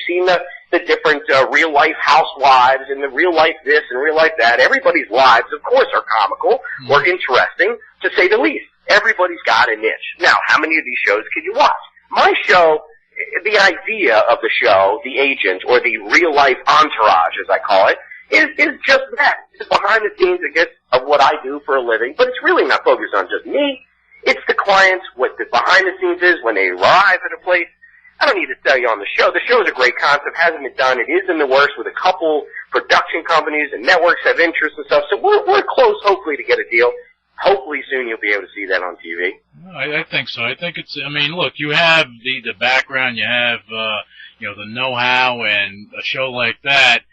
seen the different real-life housewives and the real-life this and real-life that. Everybody's lives, of course, are comical or interesting, to say the least. Everybody's got a niche. Now, how many of these shows can you watch? My show, the idea of the show, the agent, or the real-life entourage, as I call it, is just that. It's behind the scenes, I guess, of what I do for a living, but it's really not focused on just me. It's the clients, what the behind the scenes is when they arrive at a place. I don't need to tell you on the show. The show is a great concept, hasn't been done. It is in the works with a couple production companies and networks have interest and stuff, so we're close, hopefully, to get a deal. Hopefully soon you'll be able to see that on TV. I think so. I think it's, I mean, look, you have the background, you have, the know-how, and a show like that,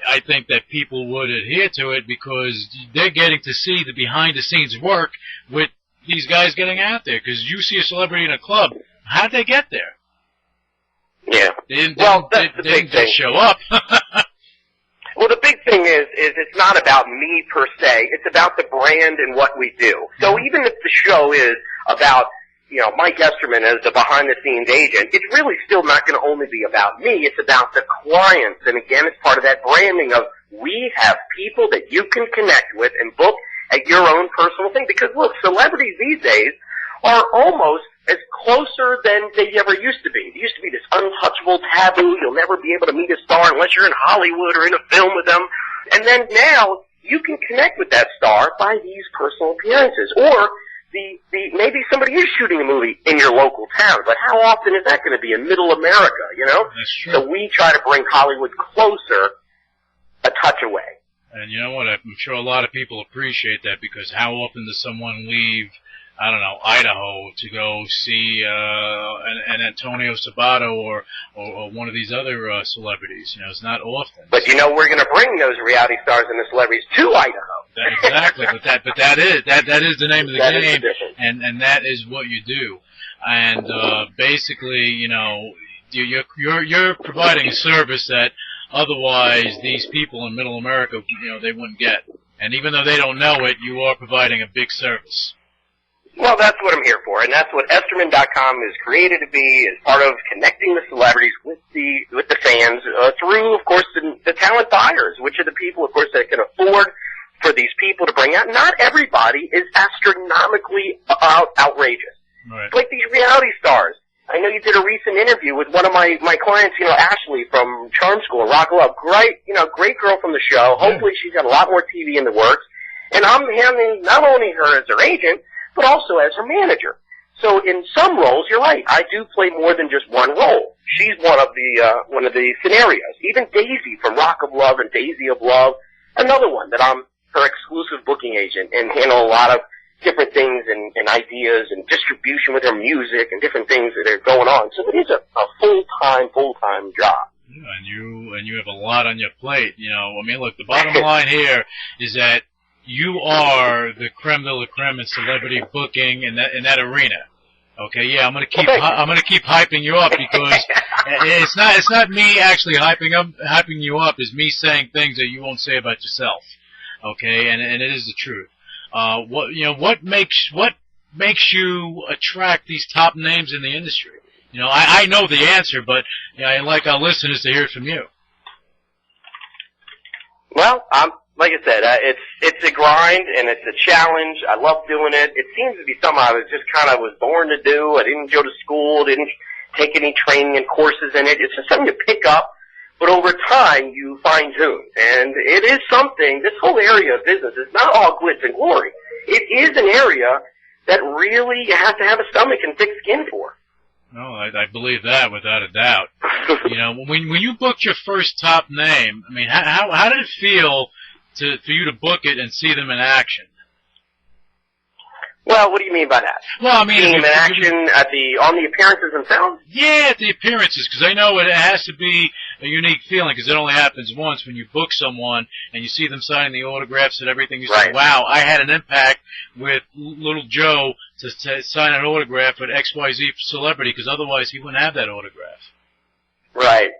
I think that people would adhere to it because they're getting to see the behind-the-scenes work with these guys getting out there. Because you see a celebrity in a club, how'd they get there? Yeah. They didn't just show up. Well, the big thing is it's not about me per se. It's about the brand and what we do. So even if the show is about, Mike Esterman as the behind-the-scenes agent, it's really still not going to only be about me. It's about the clients. And again, it's part of that branding of we have people that you can connect with and book at your own personal thing. Because, look, celebrities these days are almost as closer than they ever used to be. It used to be this untouchable taboo. You'll never be able to meet a star unless you're in Hollywood or in a film with them. And then now you can connect with that star by these personal appearances. Or maybe somebody is shooting a movie in your local town, but how often is that going to be in middle America, That's true. So we try to bring Hollywood closer, a touch away. And you know what? I'm sure a lot of people appreciate that because how often does someone leave, I don't know, Idaho to go see an Antonio Sabato or one of these other celebrities? It's not often. But we're going to bring those reality stars and the celebrities to Idaho. Exactly, but that is the name of the game, and that is what you do. And basically, you're providing a service that otherwise these people in Middle America, they wouldn't get. And even though they don't know it, you are providing a big service. Well, that's what I'm here for, and that's what Esterman.com is created to be, as part of connecting the celebrities with the fans through, of course, the talent buyers, which are the people, of course, that can afford for these people to bring out. Not everybody is astronomically outrageous. Right. Like these reality stars. I know you did a recent interview with one of my clients, Ashley from Charm School, Rock Love. Great girl from the show. Hopefully she's got a lot more TV in the works. And I'm handling not only her as her agent, but also as her manager. So in some roles, you're right, I do play more than just one role. She's one of the scenarios. Even Daisy from Rock of Love and Daisy of Love, another one that I'm her exclusive booking agent and handle a lot of different things and ideas and distribution with her music and different things that are going on. So it is a full-time job. Yeah, and you have a lot on your plate. Look, the bottom line here is that you are the creme de la creme in celebrity booking in that arena. Okay, yeah, I'm gonna keep hyping you up because it's not me actually hyping you up. It's me saying things that you won't say about yourself. Okay, and it is the truth. What makes you attract these top names in the industry? I know the answer, but I'd like our listeners to hear it from you. Well, like I said, it's a grind and it's a challenge. I love doing it. It seems to be something I was born to do. I didn't go to school, didn't take any training and courses in it. It's just something you pick up, but over time you fine tune. And it is something, this whole area of business is not all glitz and glory. It is an area that really you have to have a stomach and thick skin for. No, I believe that without a doubt. When you booked your first top name, how did it feel for you to book it and see them in action? Well, what do you mean by that? Well, seeing them in action on the appearances themselves? Yeah, at the appearances, because I know it has to be a unique feeling, because it only happens once when you book someone and you see them signing the autographs and everything. You say, wow, I had an impact with little Joe to sign an autograph with XYZ celebrity, because otherwise he wouldn't have that autograph. Right.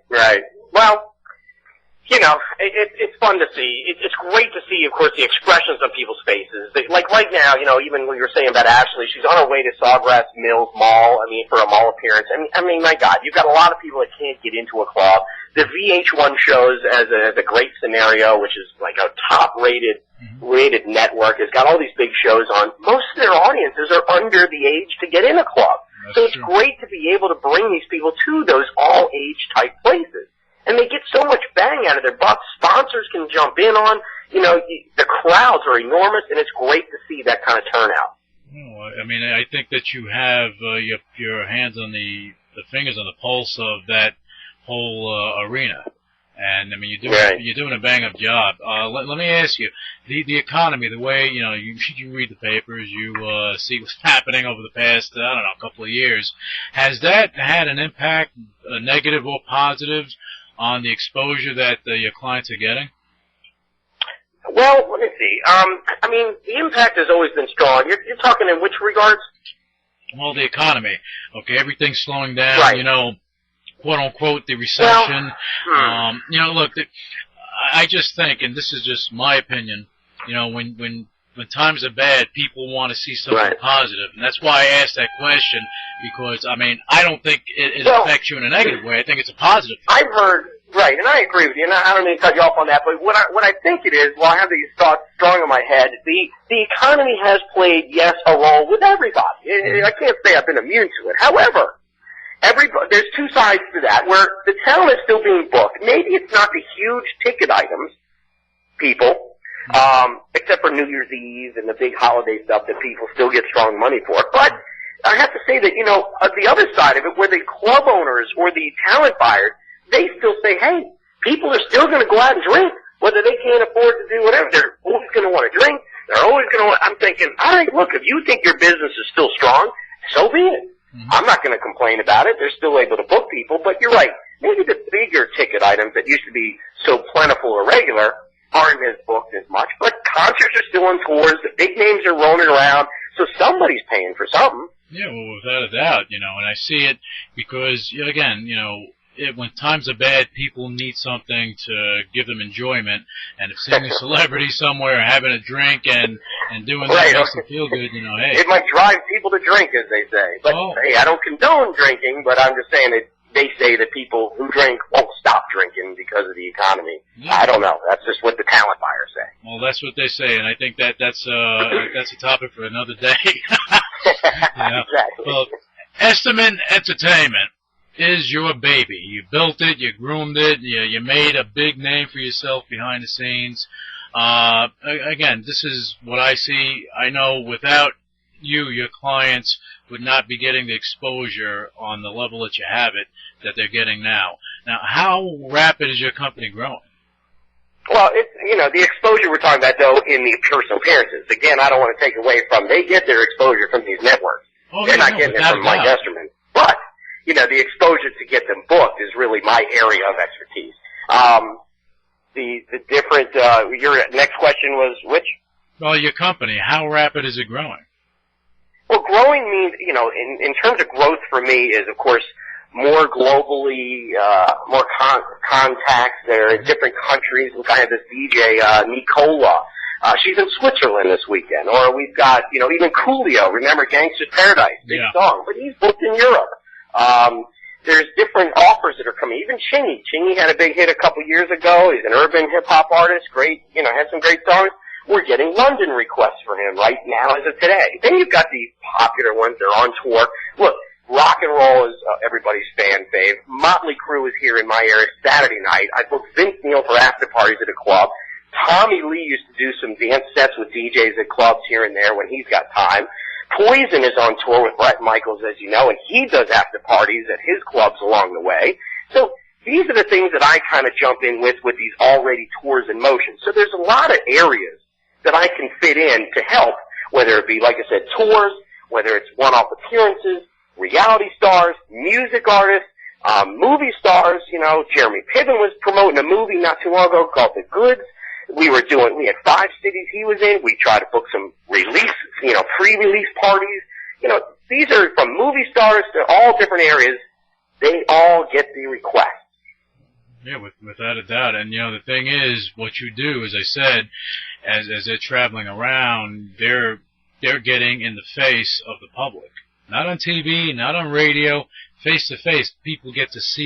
Well, It's fun to see. It's great to see, of course, the expressions on people's faces. Like right now, even when you were saying about Ashley, she's on her way to Sawgrass Mills Mall, for a mall appearance. My God, you've got a lot of people that can't get into a club. The VH1 shows as a great scenario, which is like a top-rated network, has got all these big shows on. Most of their audiences are under the age to get in a club. So it's great to be able to bring these people to those all-age type places. And they get so much bang out of their bucks. Sponsors can jump in on, the crowds are enormous, and it's great to see that kind of turnout. Well, I think that you have your hands on the fingers on the pulse of that whole arena. And, you're doing a bang-up job. Let me ask you, the economy, the way, you read the papers, you see what's happening over the past, couple of years. Has that had an impact, negative or positive, on the exposure that your clients are getting? Well, let me see. The impact has always been strong. You're talking in which regards? Well, the economy. Okay, everything's slowing down, right. Quote unquote, the recession. Well, Look, I just think, and this is just my opinion, when times are bad, people want to see something positive. And that's why I asked that question, because, I don't think it affects you in a negative way. I think it's a positive thing. I've heard, right, and I agree with you, and I don't mean to cut you off on that, but what I think it is, I have these thoughts strong in my head, the economy has played, yes, a role with everybody. I can't say I've been immune to it. However, there's two sides to that, where the town is still being booked. Maybe it's not the huge ticket items, people, except for New Year's Eve and the big holiday stuff that people still get strong money for. But I have to say that, the other side of it, where the club owners or the talent buyers, they still say, hey, people are still going to go out and drink, whether they can't afford to do whatever. They're always going to want to drink. They're always going to want, I'm thinking, all right, look, if you think your business is still strong, so be it. I'm not going to complain about it. They're still able to book people, but you're right. Maybe the bigger ticket items that used to be so plentiful or regular aren't as booked as much, but concerts are still on tours. The big names are rolling around, so somebody's paying for something. Yeah, well, without a doubt, and I see it because, again, when times are bad, people need something to give them enjoyment, and if seeing a celebrity somewhere having a drink and doing that makes them feel good, hey. It might drive people to drink, as they say. But, hey, I don't condone drinking, but I'm just saying that they say that people who drink won't stop drinking because of the economy. Yeah. I don't know. That's just what the talent buyers say. Well, that's what they say, and I think that's a topic for another day. Exactly. Well, Esterman Entertainment is your baby. You built it, you groomed it, you made a big name for yourself behind the scenes. Again, this is what I see. I know without you, your clients would not be getting the exposure on the level that you have it that they're getting now. Now, how rapid is your company growing? Well, it's, the exposure we're talking about, though, in the personal appearances. Again, I don't want to take away from, they get their exposure from these networks. They're not getting it from Mike Esterman. But, the exposure to get them booked is really my area of expertise. The different, your next question was which? Well, your company, how rapid is it growing? Well, growing means, in terms of growth for me is, of course, more globally, more contacts. They're in different countries. And I have this DJ, Nicola. She's in Switzerland this weekend. Or we've got, even Coolio. Remember Gangsta's Paradise? Big song. But he's booked in Europe. There's different offers that are coming. Even Chingy. Chingy had a big hit a couple years ago. He's an urban hip-hop artist. Great, has some great songs. We're getting London requests for him right now as of today. Then you've got the popular ones. They're on tour. Look, rock and roll is everybody's fan fave. Motley Crue is here in my area Saturday night. I booked Vince Neil for after parties at a club. Tommy Lee used to do some dance sets with DJs at clubs here and there when he's got time. Poison is on tour with Bret Michaels, as you know, and he does after parties at his clubs along the way. So these are the things that I kind of jump in with these already tours in motion. So there's a lot of areas that I can fit in to help, whether it be, like I said, tours, whether it's one-off appearances, reality stars, music artists, movie stars. Jeremy Piven was promoting a movie not too long ago called The Goods. We had 5 cities he was in. We tried to book some release, pre-release parties. These are from movie stars to all different areas. They all get the request. Yeah, without a doubt. And, you know, the thing is, what you do, as I said, as they're traveling around, they're getting in the face of the public. Not on TV, not on radio, face to face. People get to see